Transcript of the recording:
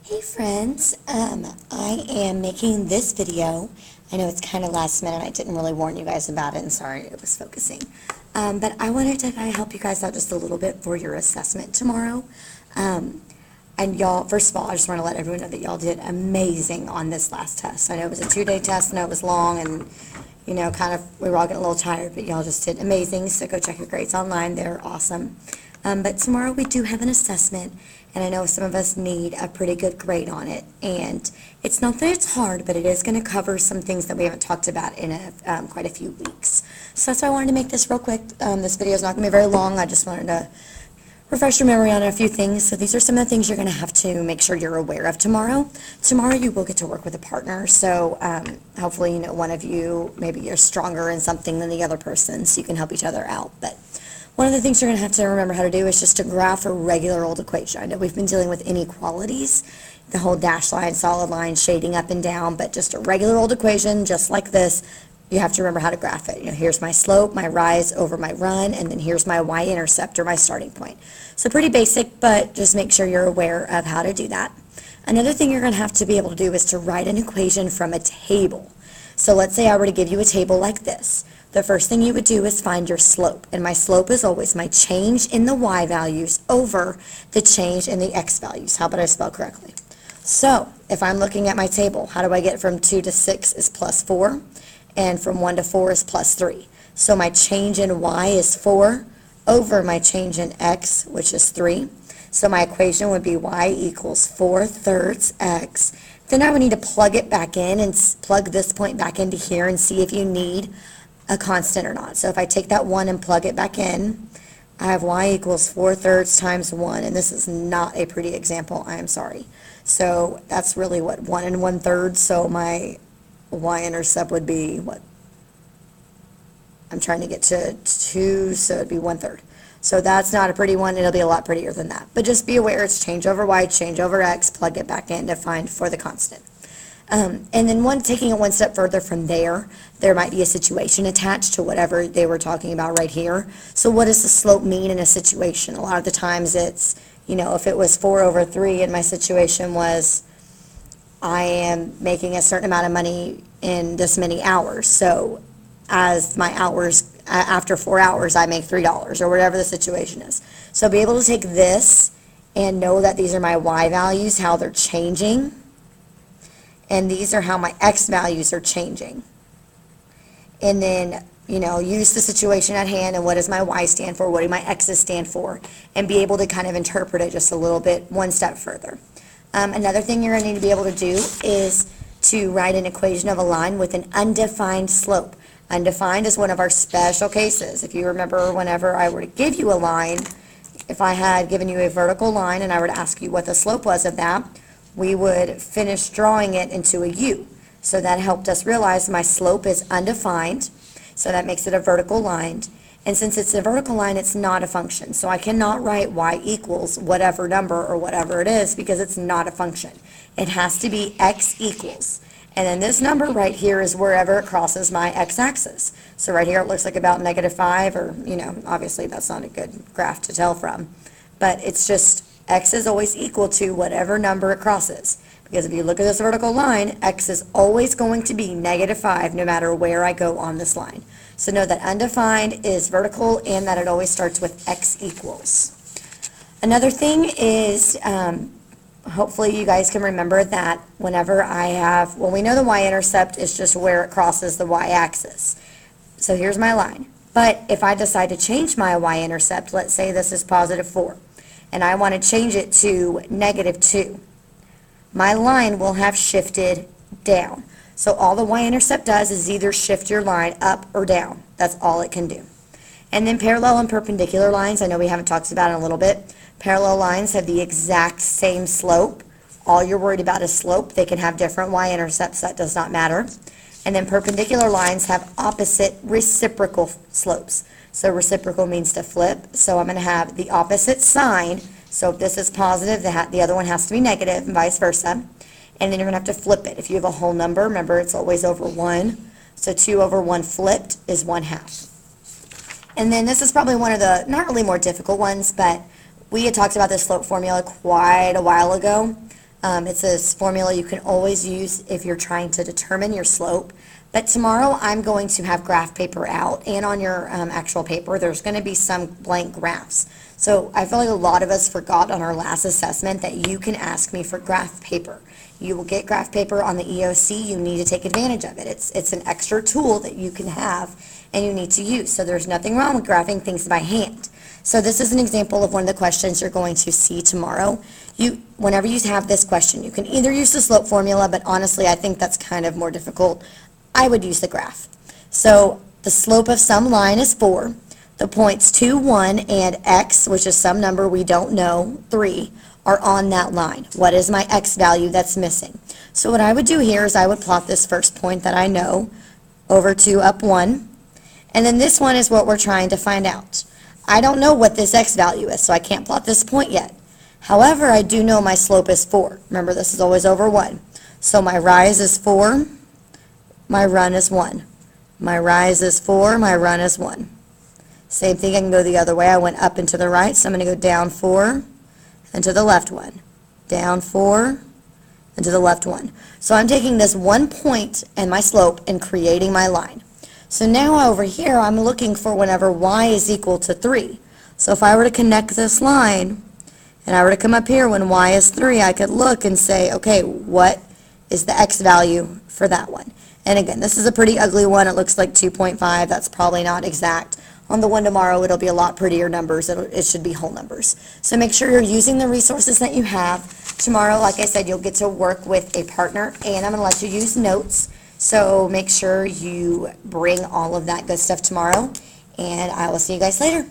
Hey friends, I am making this video. I know it's kind of last minute. I didn't really warn you guys about it, and sorry it was focusing. But I wanted to kind of help you guys out just a little bit for your assessment tomorrow. And y'all, first of all, I just want to let everyone know that y'all did amazing on this last test. I know it was a 2-day test, and it was long, and kind of, we were all getting a little tired, but y'all just did amazing. So go check your grades online. They're awesome. But tomorrow we do have an assessment, and I know some of us need a pretty good grade on it. And it's not that it's hard, but it is going to cover some things that we haven't talked about in quite a few weeks. So that's why I wanted to make this real quick. This video is not going to be very long. I just wanted to refresh your memory on a few things. So these are some of the things you're going to have to make sure you're aware of tomorrow. Tomorrow you will get to work with a partner. So hopefully, one of you, maybe you're stronger in something than the other person, so you can help each other out. But one of the things you're going to have to remember how to do is just to graph a regular old equation. I know we've been dealing with inequalities, the whole dashed line, solid line, shading up and down, but just a regular old equation, just like this, you have to remember how to graph it. Here's my slope, my rise over my run, and then here's my y-intercept, or my starting point. So pretty basic, but just make sure you're aware of how to do that. Another thing you're going to have to be able to do is to write an equation from a table. So let's say I were to give you a table like this. The first thing you would do is find your slope, and my slope is always my change in the y values over the change in the x values. How about I spell correctly? So if I'm looking at my table, how do I get from 2 to 6 is plus 4, and from 1 to 4 is plus 3. So my change in y is 4 over my change in x, which is 3. So my equation would be y equals 4/3 x. Then I would need to plug it back in and plug this point back into here and see if you need a constant or not. So if I take that 1 and plug it back in, I have y equals 4/3 times 1, and this is not a pretty example, I am sorry. So that's really what, 1 and 1/3, so my y-intercept would be what? I'm trying to get to 2, so it'd be 1/3. So that's not a pretty one. It'll be a lot prettier than that. But just be aware it's change over y, change over x, plug it back in to find for the constant. And then taking it one step further from there, there might be a situation attached to whatever they were talking about right here. So what does the slope mean in a situation? A lot of the times it's, if it was 4/3 and my situation was I am making a certain amount of money in this many hours. So as my hours, after 4 hours, I make $3 or whatever the situation is. So be able to take this and know that these are my y values, how they're changing, and these are how my x values are changing. And then, use the situation at hand and what does my y stand for, what do my x's stand for, and be able to kind of interpret it just a little bit, one step further. Another thing you're going to need to be able to do is to write an equation of a line with an undefined slope. Undefined is one of our special cases. If you remember, whenever I were to give you a line, if I had given you a vertical line and I were to ask you what the slope was of that, we would finish drawing it into a U. So that helped us realize my slope is undefined, so that makes it a vertical line. And since it's a vertical line, it's not a function. So I cannot write y equals whatever number or whatever it is because it's not a function. It has to be x equals. And then this number right here is wherever it crosses my x-axis. So right here it looks like about -5, or, obviously that's not a good graph to tell from. But it's just x is always equal to whatever number it crosses. Because if you look at this vertical line, x is always going to be -5 no matter where I go on this line. So know that undefined is vertical and that it always starts with x equals. Another thing is, hopefully you guys can remember that whenever we know the y-intercept is just where it crosses the y-axis. So here's my line. But if I decide to change my y-intercept, let's say this is +4, and I want to change it to -2, my line will have shifted down. So all the y-intercept does is either shift your line up or down. That's all it can do. And then parallel and perpendicular lines, I know we haven't talked about in a little bit. Parallel lines have the exact same slope. All you're worried about is slope. They can have different y-intercepts. That does not matter. And then perpendicular lines have opposite reciprocal slopes. So reciprocal means to flip. So I'm going to have the opposite sign. So if this is positive, the other one has to be negative, and vice versa. And then you're going to have to flip it. If you have a whole number, remember it's always over 1. So 2 over 1 flipped is 1/2. And then this is probably one of the, not really more difficult ones, but we had talked about this slope formula quite a while ago. It's this formula you can always use if you're trying to determine your slope. But tomorrow I'm going to have graph paper out, and on your actual paper there's going to be some blank graphs. So I feel like a lot of us forgot on our last assessment that you can ask me for graph paper. You will get graph paper on the EOC. You need to take advantage of it. It's an extra tool that you can have and you need to use. So there's nothing wrong with graphing things by hand. So this is an example of one of the questions you're going to see tomorrow. Whenever you have this question, you can either use the slope formula, but honestly I think that's kind of more difficult. I would use the graph. So the slope of some line is 4. The points 2, 1, and x, which is some number we don't know, 3, are on that line. What is my x value that's missing? So what I would do here is I would plot this first point that I know over 2 up 1, and then this one is what we're trying to find out. I don't know what this x value is, so I can't plot this point yet. However, I do know my slope is 4. Remember, this is always over 1. So my rise is 4, my run is 1. My rise is 4, my run is 1. Same thing, I can go the other way. I went up and to the right, so I'm going to go down 4 and to the left 1. Down 4 and to the left 1. So I'm taking this one point and my slope and creating my line. So now over here, I'm looking for whenever y is equal to 3. So if I were to connect this line, and I were to come up here when y is 3, I could look and say, okay, what is the x value for that one? And again, this is a pretty ugly one. It looks like 2.5. That's probably not exact. On the one tomorrow, it'll be a lot prettier numbers. It should be whole numbers. So make sure you're using the resources that you have. Tomorrow, like I said, you'll get to work with a partner, and I'm going to let you use notes. So make sure you bring all of that good stuff tomorrow, and I will see you guys later.